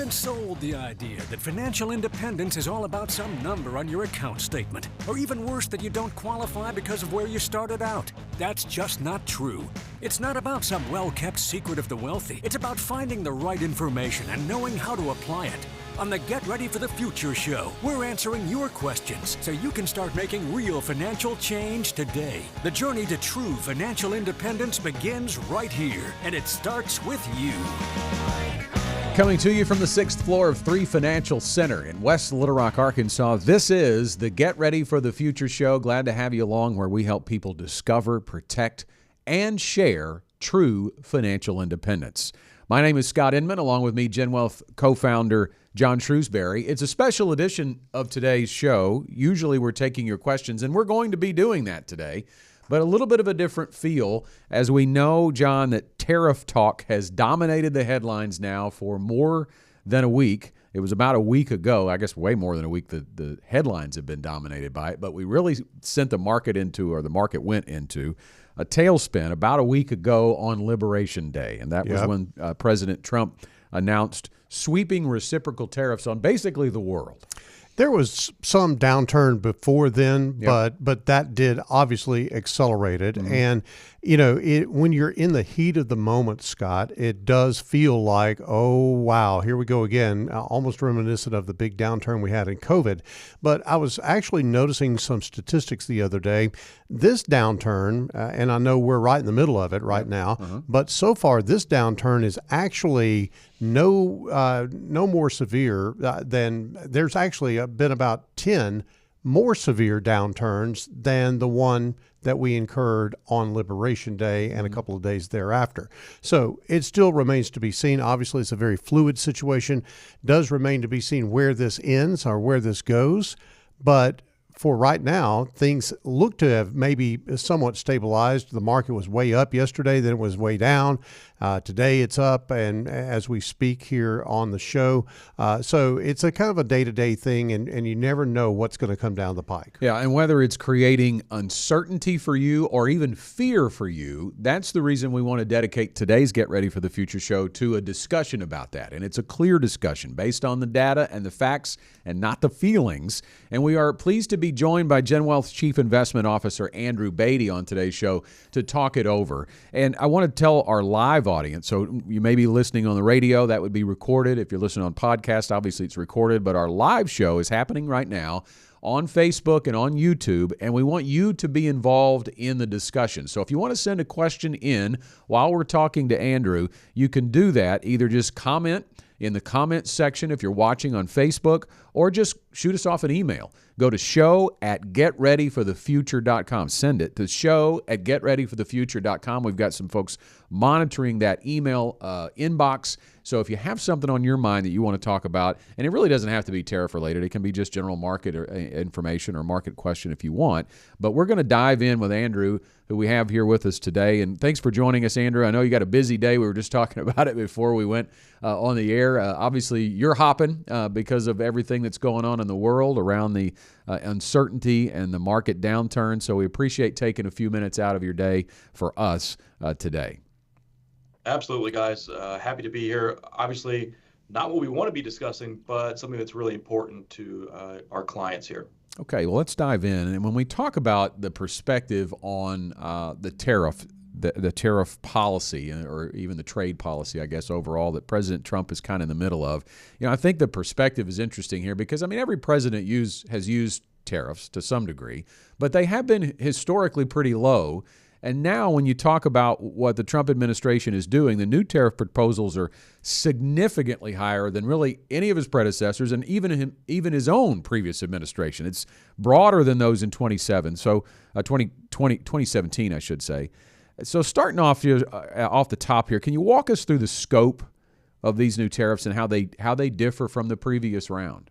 been sold the idea that financial independence is all about some number on your account statement, or even worse, that you don't qualify because of where you started out. That's just not true. It's not about some well-kept secret of the wealthy. It's about finding the right information and knowing how to apply it. On the Get Ready for the Future show, we're answering your questions so you can start making real financial change today. The journey to true financial independence begins right here, and it starts with you. Coming to you from the 6th floor of 3 Financial Center in West Little Rock, Arkansas, this is the Get Ready for the Future show. Glad to have you along, where we help people discover, protect, and share true financial independence. My name is Scott Inman, along with me, GenWealth co-founder John Shrewsbury. It's a special edition of today's show. Usually we're taking your questions, and we're going to be doing that today, but a little bit of a different feel, as we know, John, that tariff talk has dominated the headlines now for more than a week. It was about a week ago, I guess way more than a week, the headlines have been dominated by it, but we really sent the market into, or the market went into, a tailspin about a week ago on Liberation Day, and that was when President Trump announced sweeping reciprocal tariffs on basically the world. There was some downturn before then, but that did obviously accelerate it. Mm-hmm. And, you know, when you're in the heat of the moment, Scott, it does feel like, oh, wow, here we go again, almost reminiscent of the big downturn we had in COVID. But I was actually noticing some statistics the other day. This downturn, and I know we're right in the middle of it right now, but so far this downturn is actually no more severe than there's actually been about 10 more severe downturns than the one that we incurred on Liberation Day and a couple of days thereafter. So it still remains to be seen. Obviously, it's a very fluid situation. Does remain to be seen where this ends or where this goes. But for right now, things look to have maybe somewhat stabilized. The market was way up yesterday, then it was way down. Today it's up, and as we speak here on the show. So it's a kind of a day-to-day thing, and you never know what's going to come down the pike. Yeah, and whether it's creating uncertainty for you or even fear for you, that's the reason we want to dedicate today's Get Ready for the Future show to a discussion about that. And it's a clear discussion based on the data and the facts and not the feelings. And we are pleased to be joined by GenWealth's Chief Investment Officer, Andrew Beatty, on today's show to talk it over. And I want to tell our live audience, so you may be listening on the radio, that would be recorded. If you're listening on podcast, obviously it's recorded, but our live show is happening right now on Facebook and on YouTube, and we want you to be involved in the discussion. So if you want to send a question in while we're talking to Andrew, you can do that. Either just comment in the comments section if you're watching on Facebook, or just shoot us off an email. Go to show@getreadyforthefuture.com. Send it to show@getreadyforthefuture.com. We've got some folks monitoring that email inbox. So if you have something on your mind that you want to talk about, and it really doesn't have to be tariff related, it can be just general market or information or market question if you want. But we're going to dive in with Andrew, who we have here with us today. And thanks for joining us, Andrew. I know you got a busy day. We were just talking about it before we went on the air. Obviously, you're hopping because of everything that's going on in the world around the uncertainty and the market downturn. So we appreciate taking a few minutes out of your day for us today. Absolutely, guys. Happy to be here. Obviously, not what we want to be discussing, but something that's really important to our clients here. Okay, well, let's dive in. And when we talk about the perspective on the tariff, the tariff policy, or even the trade policy, I guess, overall, that President Trump is kind of in the middle of, I think the perspective is interesting here because, every president has used tariffs to some degree, but they have been historically pretty low. And now when you talk about what the Trump administration is doing, the new tariff proposals are significantly higher than really any of his predecessors and even his own previous administration. It's broader than those in 2017, I should say. So starting off here, off the top here, can you walk us through the scope of these new tariffs and how they differ from the previous round?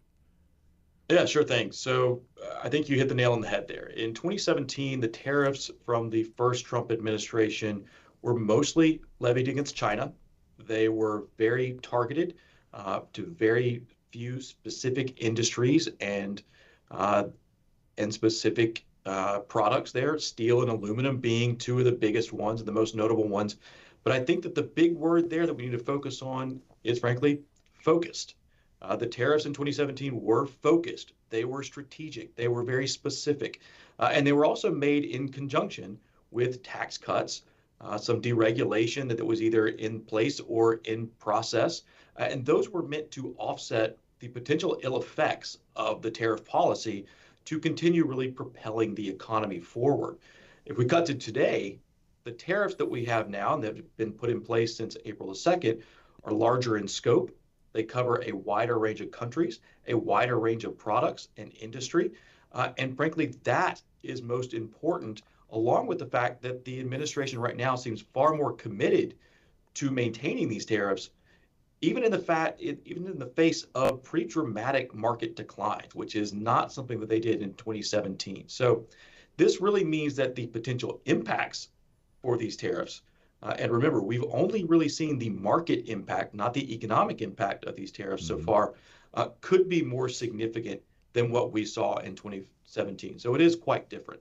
Yeah, sure thing. So I think you hit the nail on the head there. In 2017, the tariffs from the first Trump administration were mostly levied against China. They were very targeted to very few specific industries and specific products there, steel and aluminum being two of the biggest ones and the most notable ones. But I think that the big word there that we need to focus on is, frankly, focused. The tariffs in 2017 were focused, they were strategic, they were very specific, and they were also made in conjunction with tax cuts, some deregulation that was either in place or in process. And those were meant to offset the potential ill effects of the tariff policy to continue really propelling the economy forward. If we cut to today, the tariffs that we have now and that have been put in place since April the 2nd are larger in scope. They cover a wider range of countries, a wider range of products and industry. And frankly, that is most important, along with the fact that the administration right now seems far more committed to maintaining these tariffs, even in the face of pretty dramatic market declines, which is not something that they did in 2017. So this really means that the potential impacts for these tariffs, and remember, we've only really seen the market impact, not the economic impact of these tariffs so far, could be more significant than what we saw in 2017. So it is quite different.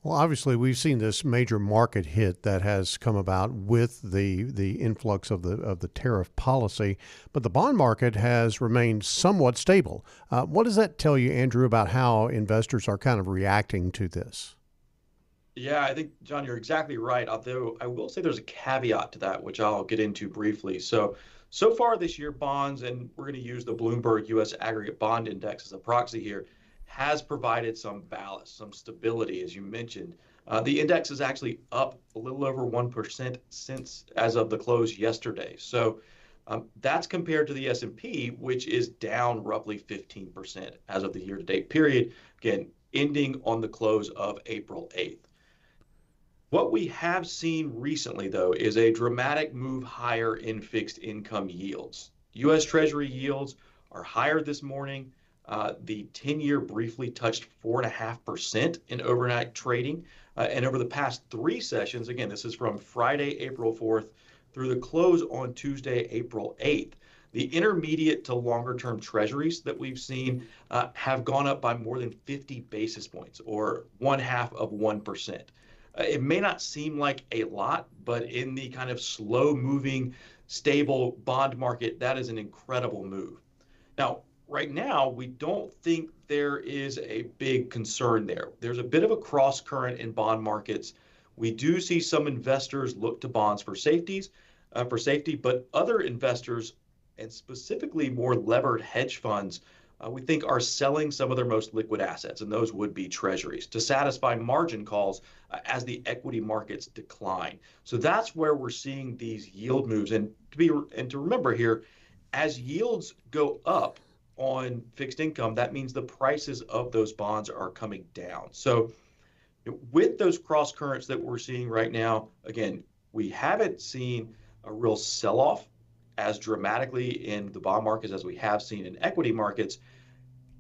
Well, obviously, we've seen this major market hit that has come about with the influx of the tariff policy, but the bond market has remained somewhat stable. What does that tell you, Andrew, about how investors are kind of reacting to this? Yeah, I think, John, you're exactly right. Although I will say there's a caveat to that, which I'll get into briefly. So far this year, bonds, and we're going to use the Bloomberg U.S. Aggregate Bond Index as a proxy here, has provided some ballast, some stability, as you mentioned. The index is actually up a little over 1% since as of the close yesterday. So that's compared to the S&P, which is down roughly 15% as of the year-to-date period, again, ending on the close of April 8th. What we have seen recently, though, is a dramatic move higher in fixed income yields. U.S. Treasury yields are higher this morning. The 10-year briefly touched 4.5% in overnight trading. And over the past three sessions, again, this is from Friday, April 4th through the close on Tuesday, April 8th, the intermediate to longer term treasuries that we've seen have gone up by more than 50 basis points, or 0.5%. It may not seem like a lot, but in the kind of slow moving, stable bond market, that is an incredible move. Now, right now, we don't think there is a big concern there. There's a bit of a cross current in bond markets. We do see some investors look to bonds for safety, but other investors, and specifically more levered hedge funds, we think are selling some of their most liquid assets, and those would be treasuries, to satisfy margin calls as the equity markets decline. So that's where we're seeing these yield moves. And to remember here, as yields go up on fixed income, that means the prices of those bonds are coming down. So with those cross currents that we're seeing right now, again, we haven't seen a real sell-off as dramatically in the bond markets as we have seen in equity markets.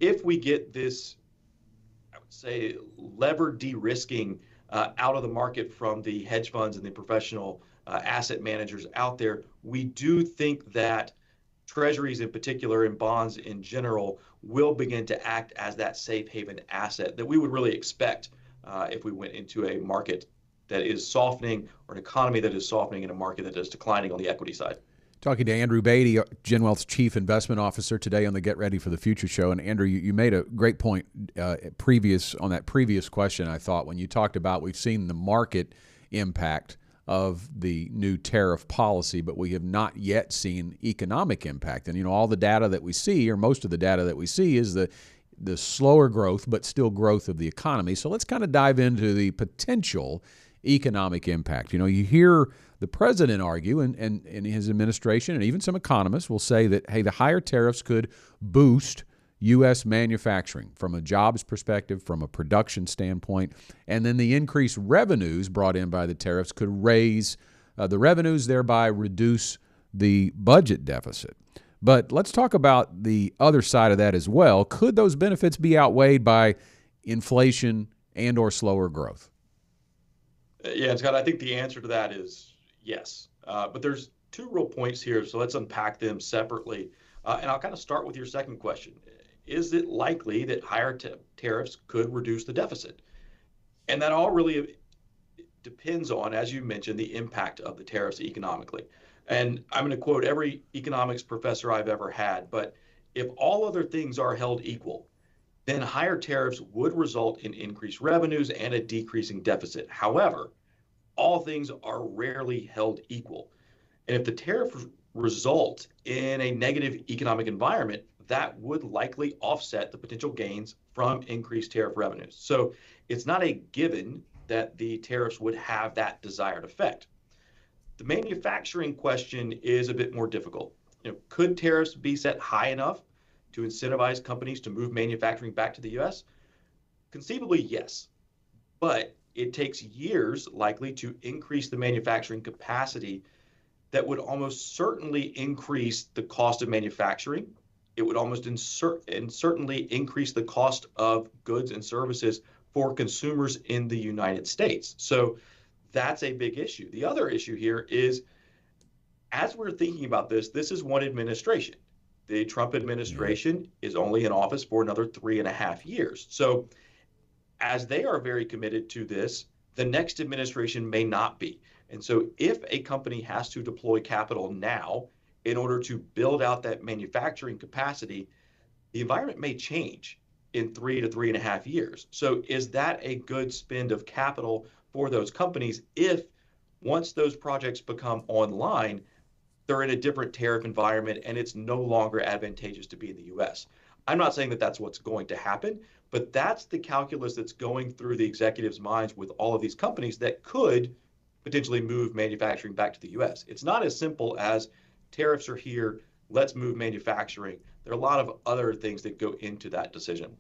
If we get this, I would say, levered de-risking out of the market from the hedge funds and the professional asset managers out there, we do think that treasuries in particular and bonds in general will begin to act as that safe haven asset that we would really expect if we went into a market that is softening, or an economy that is softening in a market that is declining on the equity side. Talking to Andrew Beatty, GenWealth's Chief Investment Officer, today on the Get Ready for the Future show. And Andrew, you made a great point on that previous question, I thought, when you talked about we've seen the market impact of the new tariff policy, but we have not yet seen economic impact. And, all the data that we see, or most of the data that we see, is the slower growth, but still growth of the economy. So let's kind of dive into the potential economic impact. You hear the president argue, and his administration, and even some economists will say that, hey, the higher tariffs could boost U.S. manufacturing from a jobs perspective, from a production standpoint, and then the increased revenues brought in by the tariffs could raise the revenues, thereby reduce the budget deficit. But let's talk about the other side of that as well. Could those benefits be outweighed by inflation and or slower growth? Yeah, Scott, I think the answer to that is yes. But there's two real points here, so let's unpack them separately. And I'll kind of start with your second question. Is it likely that higher tariffs could reduce the deficit? And that all really depends on, as you mentioned, the impact of the tariffs economically. And I'm going to quote every economics professor I've ever had, but If all other things are held equal, then higher tariffs would result in increased revenues and a decreasing deficit. However, all things are rarely held equal. And if the tariff results in a negative economic environment, that would likely offset the potential gains from increased tariff revenues. So it's not a given that the tariffs would have that desired effect. The manufacturing question is a bit more difficult. Could tariffs be set high enough to incentivize companies to move manufacturing back to the US? Conceivably, yes, but it takes years likely to increase the manufacturing capacity that would almost certainly increase the cost of manufacturing. It would almost certainly increase the cost of goods and services for consumers in the United States. So that's a big issue. The other issue here is, as we're thinking about this, this is one administration. The Trump administration is only in office for another 3.5 years. So as they are very committed to this, the next administration may not be. And so if a company has to deploy capital now in order to build out that manufacturing capacity, the environment may change in 3 to 3.5 years. So is that a good spend of capital for those companies if once those projects become online, they're in a different tariff environment and it's no longer advantageous to be in the US? I'm not saying that that's what's going to happen, but that's the calculus that's going through the executives' minds with all of these companies that could potentially move manufacturing back to the US. It's not as simple as tariffs are here, let's move manufacturing. There are a lot of other things that go into that decision.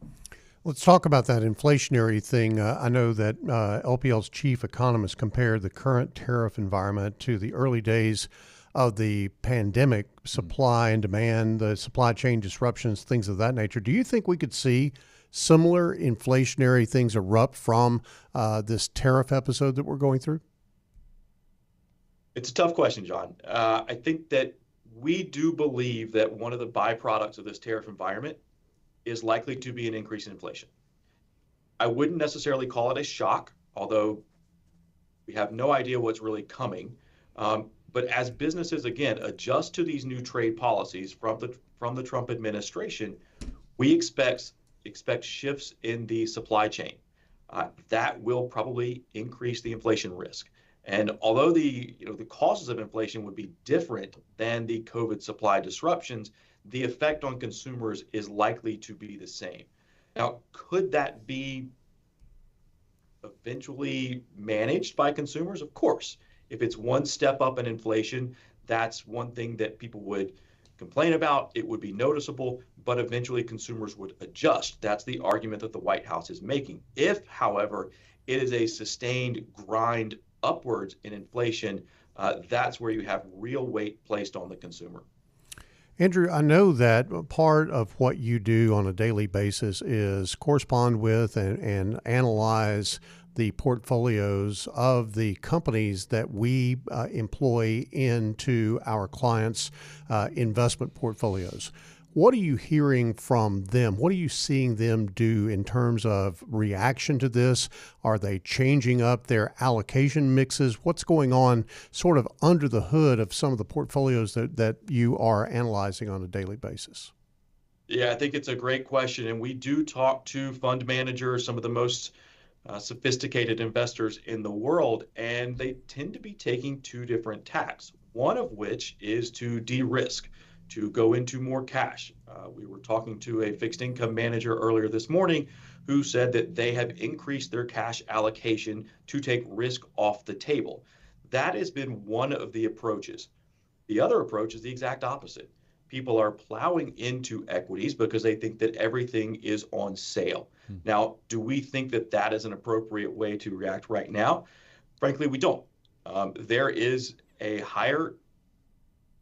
Let's talk about that inflationary thing. I know that LPL's chief economist compared the current tariff environment to the early days of the pandemic, supply and demand, the supply chain disruptions, things of that nature. Do you think we could see similar inflationary things erupt from this tariff episode that we're going through? It's a tough question, John. I think that we do believe that one of the byproducts of this tariff environment is likely to be an increase in inflation. I wouldn't necessarily call it a shock, although we have no idea what's really coming. But as businesses, again, adjust to these new trade policies from the Trump administration, we expect shifts in the supply chain. That will probably increase the inflation risk. And although the causes of inflation would be different than the COVID supply disruptions, the effect on consumers is likely to be the same. Now, could that be eventually managed by consumers? Of course. If it's one step up in inflation, that's one thing that people would complain about. It would be noticeable, but eventually consumers would adjust. That's the argument that the White House is making. If, however, it is a sustained grind upwards in inflation, that's where you have real weight placed on the consumer. Andrew, I know that part of what you do on a daily basis is correspond with and analyze the portfolios of the companies that we employ into our clients' investment portfolios. What are you hearing from them? What are you seeing them do in terms of reaction to this? Are they changing up their allocation mixes? What's going on sort of under the hood of some of the portfolios that you are analyzing on a daily basis? Yeah, I think it's a great question. And we do talk to fund managers, some of the most sophisticated investors in the world, and they tend to be taking two different tacks, one of which is to de-risk, to go into more cash. We were talking to a fixed income manager earlier this morning who said that they have increased their cash allocation to take risk off the table. That has been one of the approaches. The other approach is the exact opposite. People are plowing into equities because they think that everything is on sale. Now, do we think that that is an appropriate way to react right now? Frankly, we don't. There is a higher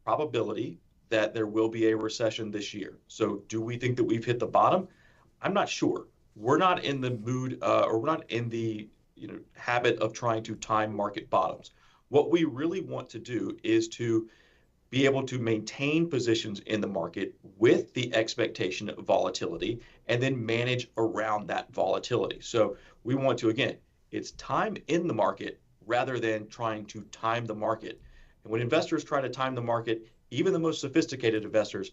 probability that there will be a recession this year. So do we think that we've hit the bottom? I'm not sure. We're not in the mood or we're not in the habit of trying to time market bottoms. What we really want to do is to be able to maintain positions in the market with the expectation of volatility and then manage around that volatility. So we want to, again, it's time in the market rather than trying to time the market. And when investors try to time the market, even the most sophisticated investors,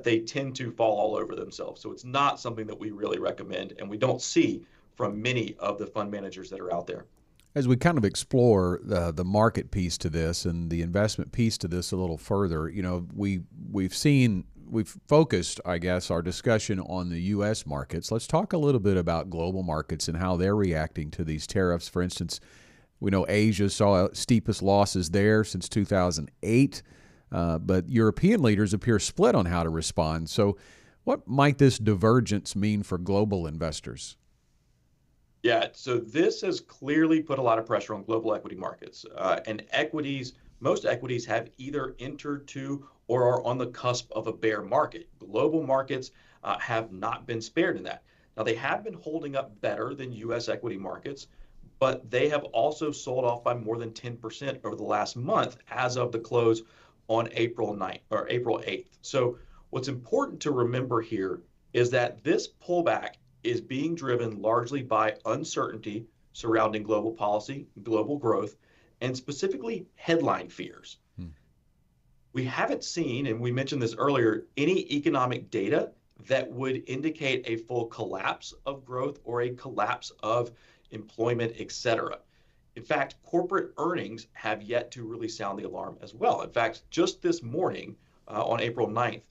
they tend to fall all over themselves. So it's not something that we really recommend, and we don't see from many of the fund managers that are out there. As we kind of explore the market piece to this and the investment piece to this a little further, we've focused, I guess, our discussion on the U.S. markets. Let's talk a little bit about global markets and how they're reacting to these tariffs. For instance, we know Asia saw steepest losses there since 2008, but European leaders appear split on how to respond. So what might this divergence mean for global investors? Yeah, so this has clearly put a lot of pressure on global equity markets. And most equities have either entered to or are on the cusp of a bear market. Global markets have not been spared in that. Now, they have been holding up better than U.S. equity markets, but they have also sold off by more than 10% over the last month as of the close on April 9th or April 8th. So what's important to remember here is that this pullback is being driven largely by uncertainty surrounding global policy, global growth, and specifically headline fears. We haven't seen, and we mentioned this earlier, any economic data that would indicate a full collapse of growth or a collapse of employment, et cetera. In fact, corporate earnings have yet to really sound the alarm as well. In fact, just this morning on April 9th,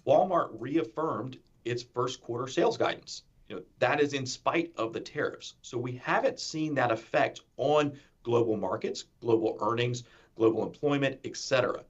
Walmart reaffirmed its first quarter sales guidance. That is in spite of the tariffs. So we haven't seen that effect on global markets, global earnings, global employment, et cetera.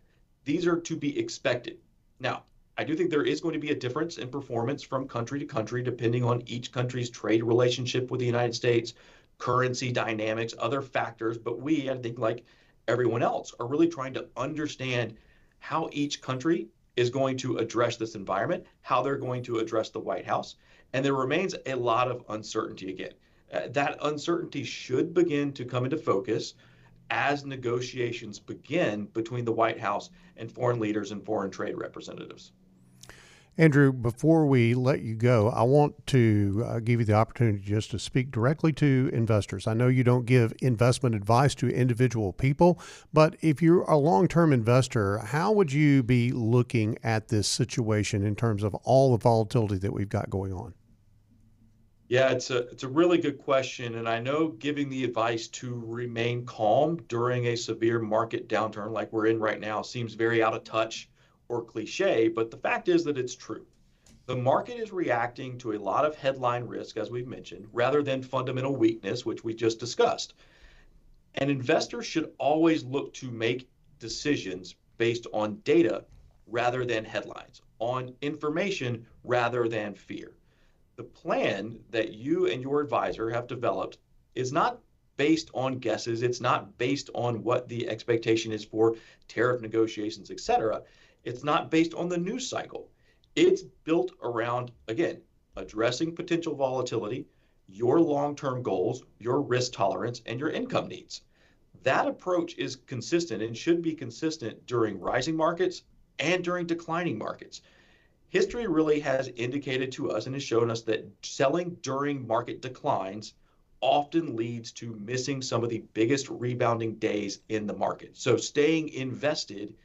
These are to be expected. Now, I do think there is going to be a difference in performance from country to country, depending on each country's trade relationship with the United States, currency dynamics, other factors. But we, I think, like everyone else, are really trying to understand how each country is going to address this environment, how they're going to address the White House. And there remains a lot of uncertainty again. That uncertainty should begin to come into focus as negotiations begin between the White House and foreign leaders and foreign trade representatives. Andrew, before we let you go, I want to give you the opportunity just to speak directly to investors. I know you don't give investment advice to individual people, but if you're a long-term investor, how would you be looking at this situation in terms of all the volatility that we've got going on? Yeah, it's a really good question. And I know giving the advice to remain calm during a severe market downturn like we're in right now seems very out of touch or cliche, but the fact is that it's true. The market is reacting to a lot of headline risk, as we've mentioned, rather than fundamental weakness, which we just discussed. And investors should always look to make decisions based on data rather than headlines, on information rather than fear. The plan that you and your advisor have developed is not based on guesses. It's not based on what the expectation is for tariff negotiations, et cetera. It's not based on the news cycle. It's built around, again, addressing potential volatility, your long-term goals, your risk tolerance, and your income needs. That approach is consistent and should be consistent during rising markets and during declining markets. History really has indicated to us and has shown us that selling during market declines often leads to missing some of the biggest rebounding days in the market. So staying invested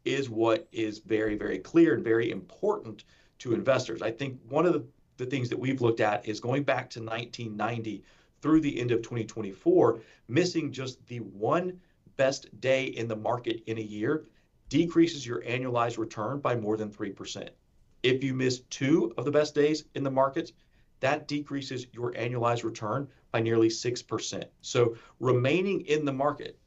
is what is very, very clear and very important to investors. I think one of the things that we've looked at is going back to 1990 through the end of 2024, missing just the one best day in the market in a year decreases your annualized return by more than 3%. If you miss two of the best days in the markets, that decreases your annualized return by nearly 6%. So remaining in the market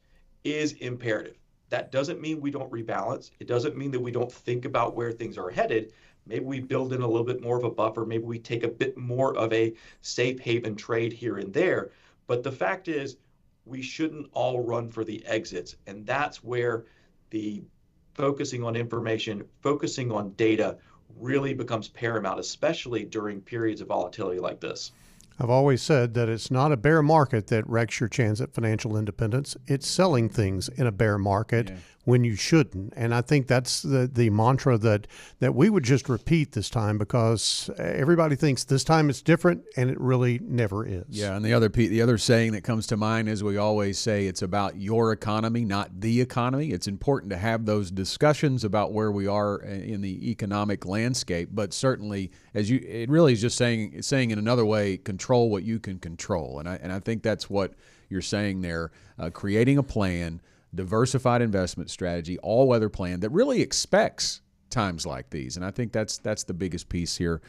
is imperative. That doesn't mean we don't rebalance. It doesn't mean that we don't think about where things are headed. Maybe we build in a little bit more of a buffer. Maybe we take a bit more of a safe haven trade here and there. But the fact is, we shouldn't all run for the exits. And that's where the focusing on information, focusing on data really becomes paramount, especially during periods of volatility like this. I've always said that it's not a bear market that wrecks your chance at financial independence. It's selling things in a bear market when you shouldn't. And I think that's the mantra that we would just repeat this time, because everybody thinks this time it's different, and it really never is. Yeah, and the other saying that comes to mind is we always say it's about your economy, not the economy. It's important to have those discussions about where we are in the economic landscape, but certainly it really is just saying in another way, control what you can control. And I think that's what you're saying there, creating a plan, diversified investment strategy, all-weather plan that really expects times like these. And I think that's the biggest piece here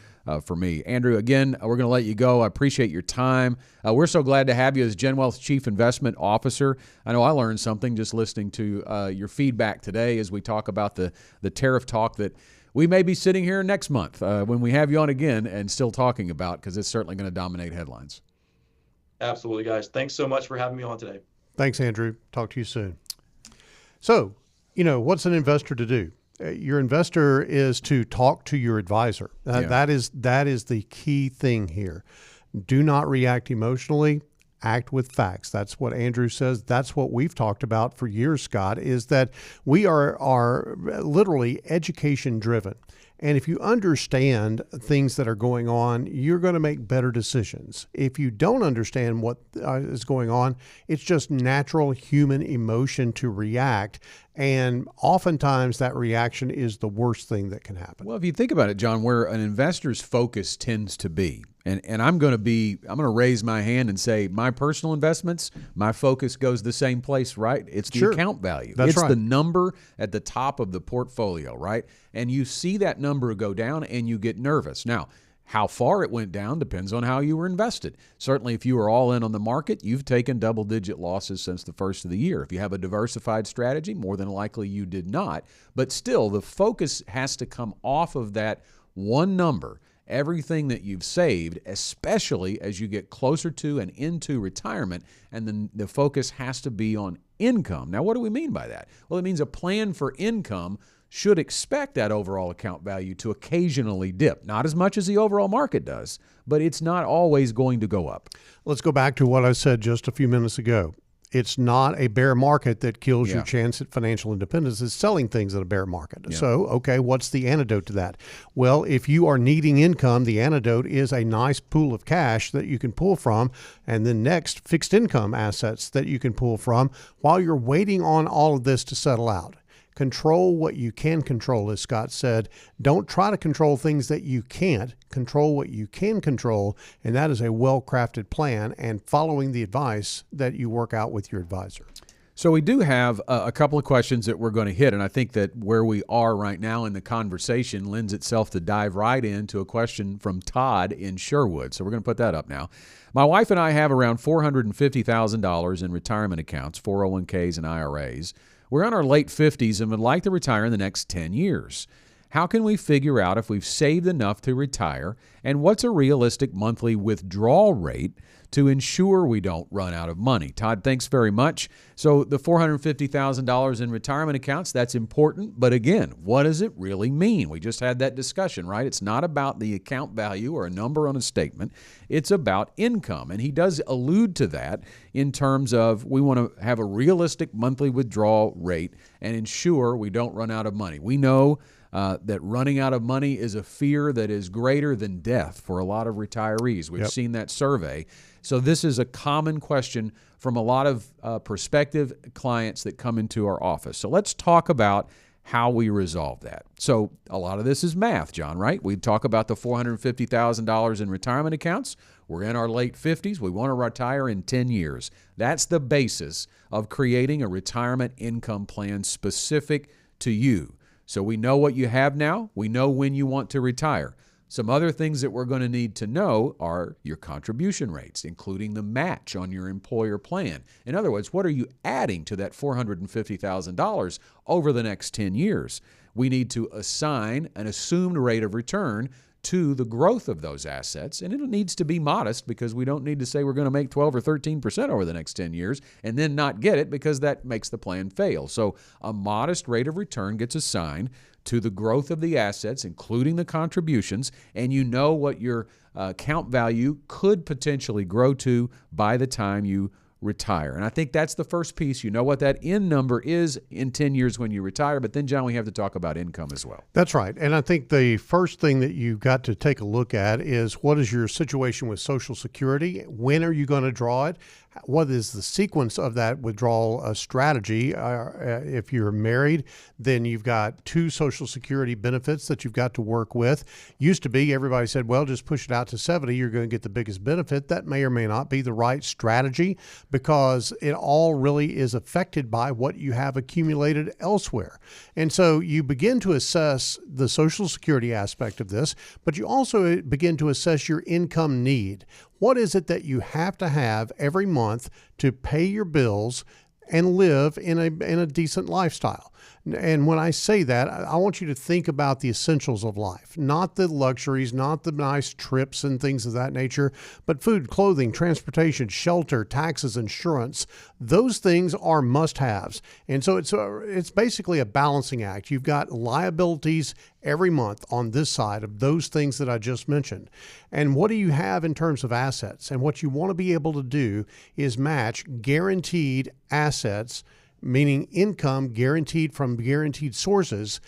for me. Andrew, again, we're going to let you go. I appreciate your time. We're so glad to have you as GenWealth Chief Investment Officer. I know I learned something just listening to your feedback today as we talk about the tariff talk that we may be sitting here next month when we have you on again and still talking about, because it's certainly going to dominate headlines. Absolutely, guys. Thanks so much for having me on today. Thanks, Andrew. Talk to you soon. So, what's an investor to do? Your investor is to talk to your advisor. That is the key thing here. Do not react emotionally. Act with facts. That's what Andrew says. That's what we've talked about for years, Scott, is that we are literally education driven. And if you understand things that are going on, you're going to make better decisions. If you don't understand what is going on, it's just natural human emotion to react. And oftentimes that reaction is the worst thing that can happen. Well, if you think about it, John, where an investor's focus tends to be, and I'm going to raise my hand and say my personal investments, my focus goes the same place, right? It's the account value. That's it's right. the number at the top of the portfolio, right? And you see that number go down and you get nervous. Now, how far it went down depends on how you were invested. Certainly, if you were all in on the market, you've taken double-digit losses since the first of the year. If you have a diversified strategy, more than likely you did not. But still, the focus has to come off of that one number, everything that you've saved, especially as you get closer to and into retirement, and then the focus has to be on income. Now, what do we mean by that? Well, it means a plan for income should expect that overall account value to occasionally dip. Not as much as the overall market does, but it's not always going to go up. Let's go back to what I said just a few minutes ago. It's not a bear market that kills your chance at financial independence. It's selling things in a bear market. Yeah. So, okay, what's the antidote to that? Well, if you are needing income, the antidote is a nice pool of cash that you can pull from, and then next, fixed income assets that you can pull from while you're waiting on all of this to settle out. Control what you can control, as Scott said. Don't try to control things that you can't. Control what you can control, and that is a well-crafted plan and following the advice that you work out with your advisor. So we do have a couple of questions that we're going to hit, and I think that where we are right now in the conversation lends itself to dive right into a question from Todd in Sherwood. So we're going to put that up now. My wife and I have around $450,000 in retirement accounts, 401ks and IRAs. We're in our late 50s and would like to retire in the next 10 years. How can we figure out if we've saved enough to retire, and what's a realistic monthly withdrawal rate to ensure we don't run out of money? Todd, thanks very much. So the $450,000 in retirement accounts, that's important. But again, what does it really mean? We just had that discussion, right? It's not about the account value or a number on a statement. It's about income. And he does allude to that in terms of we want to have a realistic monthly withdrawal rate and ensure we don't run out of money. We know that running out of money is a fear that is greater than death for a lot of retirees. We've seen that survey. So this is a common question from a lot of prospective clients that come into our office. So let's talk about how we resolve that. So a lot of this is math, John, right? We talk about the $450,000 in retirement accounts. We're in our late 50s. We want to retire in 10 years. That's the basis of creating a retirement income plan specific to you. So we know what you have now. We know when you want to retire. Some other things that we're going to need to know are your contribution rates, including the match on your employer plan. In other words, what are you adding to that $450,000 over the next 10 years? We need to assign an assumed rate of return to the growth of those assets, and it needs to be modest because we don't need to say we're going to make 12 or 13% over the next 10 years and then not get it because that makes the plan fail. So a modest rate of return gets assigned to the growth of the assets, including the contributions, and you know what your account value could potentially grow to by the time you retire. And I think that's the first piece. You know what that end number is in 10 years when you retire. But then, John, we have to talk about income as well. That's right. And I think the first thing that you've got to take a look at is what is your situation with Social Security? When are you going to draw it? What is the sequence of that withdrawal strategy? If you're married, then you've got 2 Social Security benefits that you've got to work with. Used to be, everybody said, well, just push it out to 70, you're going to get the biggest benefit. That may or may not be the right strategy because it all really is affected by what you have accumulated elsewhere. And so you begin to assess the Social Security aspect of this, but you also begin to assess your income need. What is it that you have to have every month to pay your bills and live in a decent lifestyle? And when I say that, I want you to think about the essentials of life, not the luxuries, not the nice trips and things of that nature, but food, clothing, transportation, shelter, taxes, insurance. Those things are must-haves. And so it's basically a balancing act. You've got liabilities every month on this side of those things that I just mentioned. And what do you have in terms of assets? And what you want to be able to do is match guaranteed assets, meaning income guaranteed from guaranteed sources,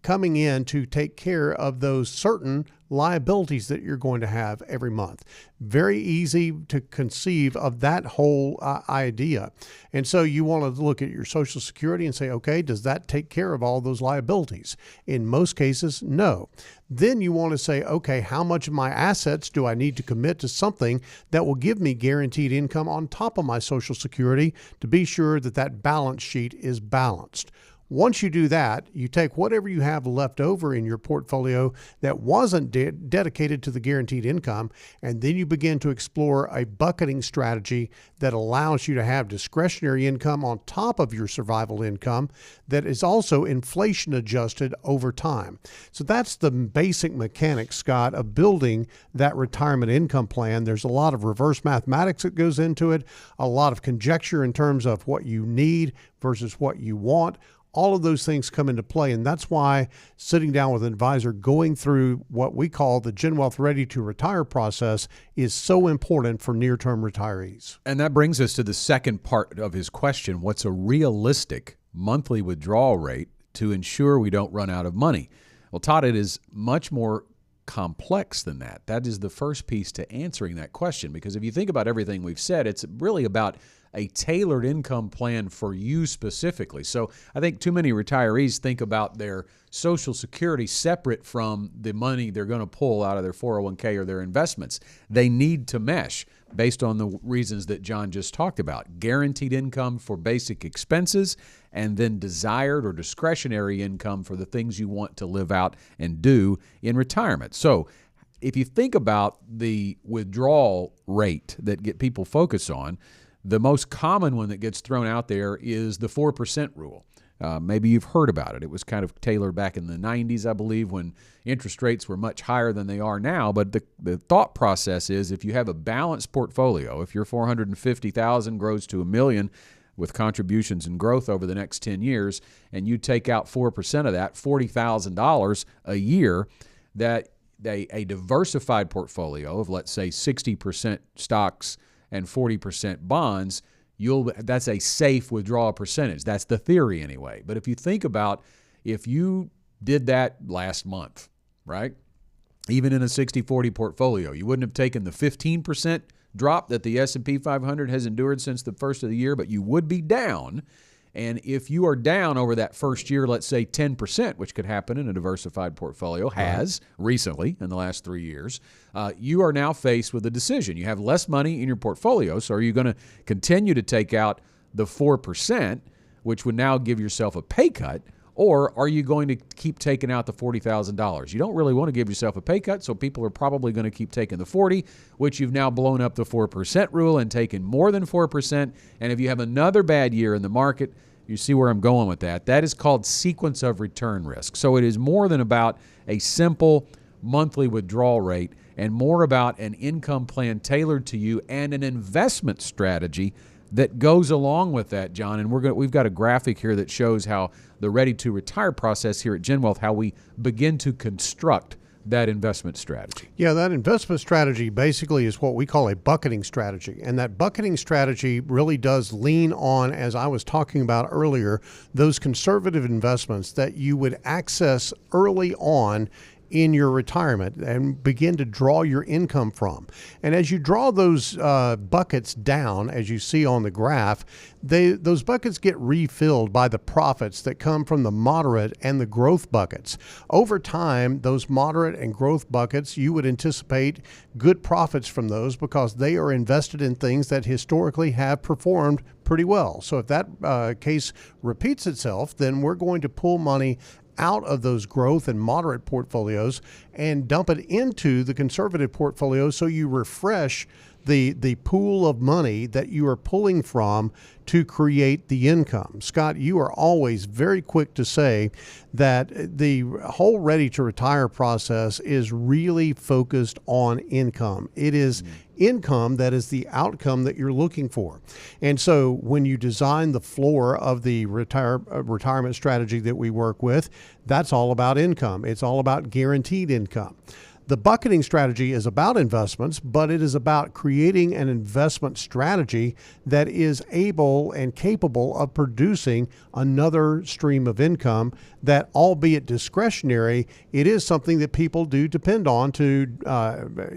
coming in to take care of those certain liabilities that you're going to have every month. Very easy to conceive of that whole idea. And so you want to look at your Social Security and say, okay, does that take care of all those liabilities? In most cases, no. Then you want to say, okay, how much of my assets do I need to commit to something that will give me guaranteed income on top of my Social Security to be sure that that balance sheet is balanced? Once you do that, you take whatever you have left over in your portfolio that wasn't dedicated to the guaranteed income, and then you begin to explore a bucketing strategy that allows you to have discretionary income on top of your survival income that is also inflation adjusted over time. So that's the basic mechanics, Scott, of building that retirement income plan. There's a lot of reverse mathematics that goes into it, a lot of conjecture in terms of what you need versus what you want. All of those things come into play, and that's why sitting down with an advisor, going through what we call the GenWealth Ready to Retire process is so important for near-term retirees. And that brings us to the second part of his question. What's a realistic monthly withdrawal rate to ensure we don't run out of money? Well, Todd, it is much more complex than that. That is the first piece to answering that question, because if you think about everything we've said, it's really about a tailored income plan for you specifically. So I think too many retirees think about their Social Security separate from the money they're going to pull out of their 401k or their investments. They need to mesh based on the reasons that John just talked about. Guaranteed income for basic expenses, and then desired or discretionary income for the things you want to live out and do in retirement. So if you think about the withdrawal rate that people focus on, the most common one that gets thrown out there is the 4% rule. Maybe you've heard about it. It was kind of tailored back in the 90s, I believe, when interest rates were much higher than they are now. But the thought process is if you have a balanced portfolio, if your $450,000 grows to $1 million with contributions and growth over the next 10 years, and you take out 4% of that, $40,000 a year, that a diversified portfolio of, let's say, 60% stocks and 40% bonds, that's a safe withdrawal percentage. That's the theory anyway. But if you think about if you did that last month, right? Even in a 60-40 portfolio, you wouldn't have taken the 15% drop that the S&P 500 has endured since the first of the year, but you would be down. And if you are down over that first year, let's say 10%, which could happen in a diversified portfolio, has recently in the last 3 years, you are now faced with a decision. You have less money in your portfolio, so are you going to continue to take out the 4%, which would now give yourself a pay cut, or are you going to keep taking out the $40,000? You don't really want to give yourself a pay cut, so people are probably going to keep taking the 40, which you've now blown up the 4% rule and taken more than 4%. And if you have another bad year in the market, you see where I'm going with that. That is called sequence of return risk. So it is more than about a simple monthly withdrawal rate and more about an income plan tailored to you and an investment strategy that goes along with that, John. And we've got a graphic here that shows how the Ready to Retire process here at GenWealth, how we begin to construct that investment strategy? Yeah, that investment strategy basically is what we call a bucketing strategy. And that bucketing strategy really does lean on, as I was talking about earlier, those conservative investments that you would access early on in your retirement and begin to draw your income from. And as you draw those buckets down, as you see on the graph, those buckets get refilled by the profits that come from the moderate and the growth buckets. Over time, those moderate and growth buckets, you would anticipate good profits from those because they are invested in things that historically have performed pretty well. So if that case repeats itself, then we're going to pull money out of those growth and moderate portfolios and dump it into the conservative portfolio, so you refresh the pool of money that you are pulling from to create the income. Scott, you are always very quick to say that the whole ready to retire process is really focused on income. It is income that is the outcome that you're looking for. And so when you design the floor of the retirement strategy that we work with, that's all about income. It's all about guaranteed income. The bucketing strategy is about investments, but it is about creating an investment strategy that is able and capable of producing another stream of income that, albeit discretionary, it is something that people do depend on to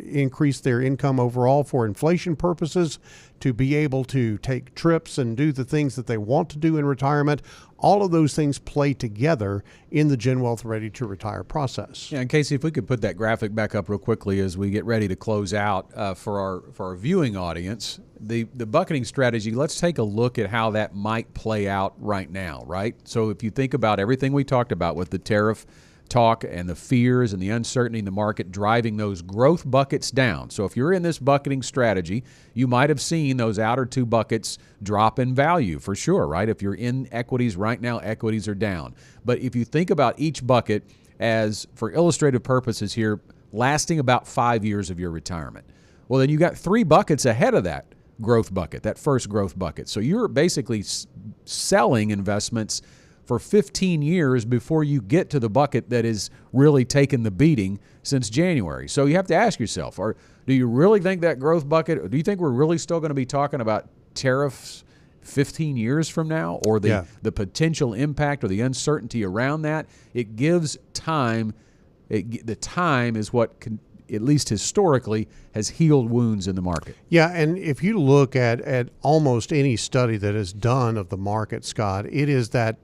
increase their income overall for inflation purposes, to be able to take trips and do the things that they want to do in retirement. All of those things play together in the GenWealth Ready to Retire process. Yeah, and Casey, if we could put that graphic back up real quickly as we get ready to close out for our viewing audience. The bucketing strategy, let's take a look at how that might play out right now, right? So if you think about everything we talked about with the tariff talk and the fears and the uncertainty in the market driving those growth buckets down. So if you're in this bucketing strategy, you might have seen those outer two buckets drop in value for sure, right? If you're in equities right now, equities are down. But if you think about each bucket as, for illustrative purposes here, lasting about 5 years of your retirement, well, then you got 3 buckets ahead of that growth bucket, that first growth bucket. So you're basically selling investments for 15 years before you get to the bucket that is really taken the beating since January. So you have to ask yourself, do you really think that growth bucket, or do you think we're really still going to be talking about tariffs 15 years from now, or the potential impact or the uncertainty around that? It gives time. The time is what can, at least historically, has healed wounds in the market. Yeah, and if you look at almost any study that is done of the market, Scott, it is that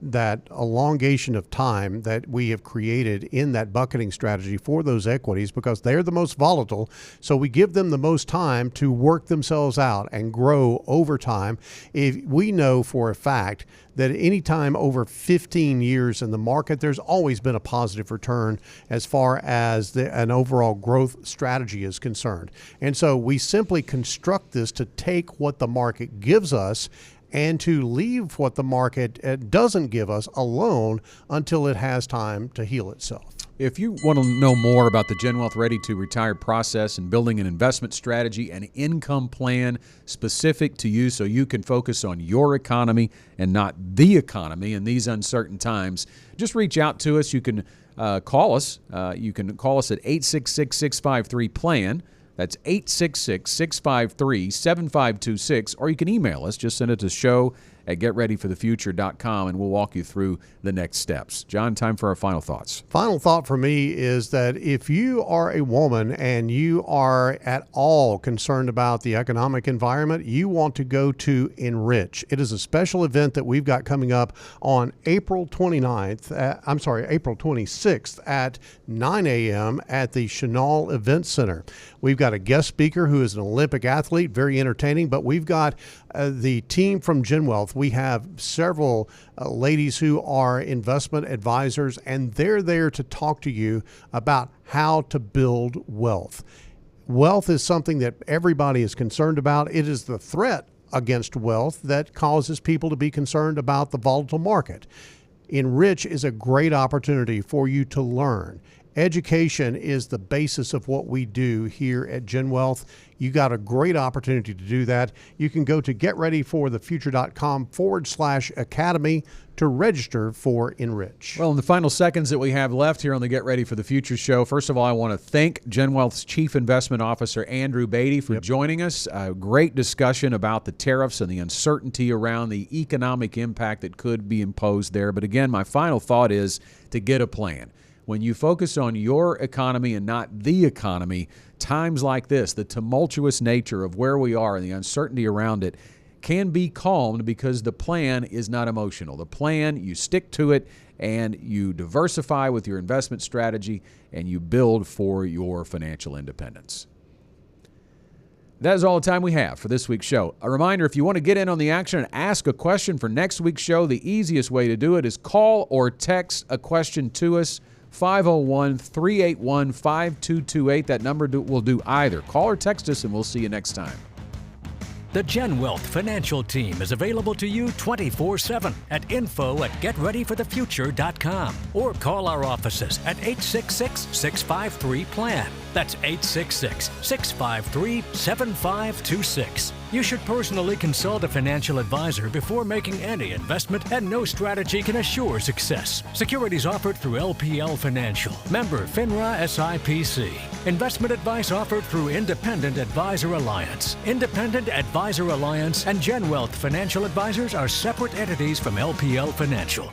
elongation of time that we have created in that bucketing strategy for those equities, because they're the most volatile. So we give them the most time to work themselves out and grow over time. If we know for a fact that any time over 15 years in the market, there's always been a positive return as far as an overall growth strategy is concerned. And so we simply construct this to take what the market gives us and to leave what the market doesn't give us alone until it has time to heal itself. If you want to know more about the GenWealth Ready to Retire process and building an investment strategy and income plan specific to you so you can focus on your economy and not the economy in these uncertain times, just reach out to us. You can call us. You can call us at 866-653-PLAN. That's 866-653-7526, or you can email us. Just send it to show@getreadyforthefuture.com, and we'll walk you through the next steps. John, time for our final thoughts. Final thought for me is that if you are a woman and you are at all concerned about the economic environment, you want to go to Enrich. It is a special event that we've got coming up on April 26th at 9 a.m. at the Chenal Event Center. We've got a guest speaker who is an Olympic athlete, very entertaining, but we've got the team from GenWealth. We have several ladies who are investment advisors, and they're there to talk to you about how to build wealth. Wealth is something that everybody is concerned about. It is the threat against wealth that causes people to be concerned about the volatile market. Enrich is a great opportunity for you to learn Education is the basis of what we do here at GenWealth. You got a great opportunity to do that. You can go to getreadyforthefuture.com/academy to register for Enrich. Well, in the final seconds that we have left here on the Get Ready for the Future show, first of all, I want to thank GenWealth's Chief Investment Officer, Andrew Beatty, for joining us. A great discussion about the tariffs and the uncertainty around the economic impact that could be imposed there. But again, my final thought is to get a plan. When you focus on your economy and not the economy, times like this, the tumultuous nature of where we are and the uncertainty around it can be calmed because the plan is not emotional. The plan, you stick to it and you diversify with your investment strategy and you build for your financial independence. That is all the time we have for this week's show. A reminder, if you want to get in on the action and ask a question for next week's show, the easiest way to do it is call or text a question to us. 501-381-5228. That number will do either. Call or text us, and we'll see you next time. The GenWealth financial team is available to you 24/7 at info@getreadyforthefuture.com or call our offices at 866-653-PLAN. That's 866-653-7526. You should personally consult a financial advisor before making any investment, and no strategy can assure success. Securities offered through LPL Financial. Member FINRA SIPC. Investment advice offered through Independent Advisor Alliance. Independent Advisor Alliance and GenWealth Financial Advisors are separate entities from LPL Financial.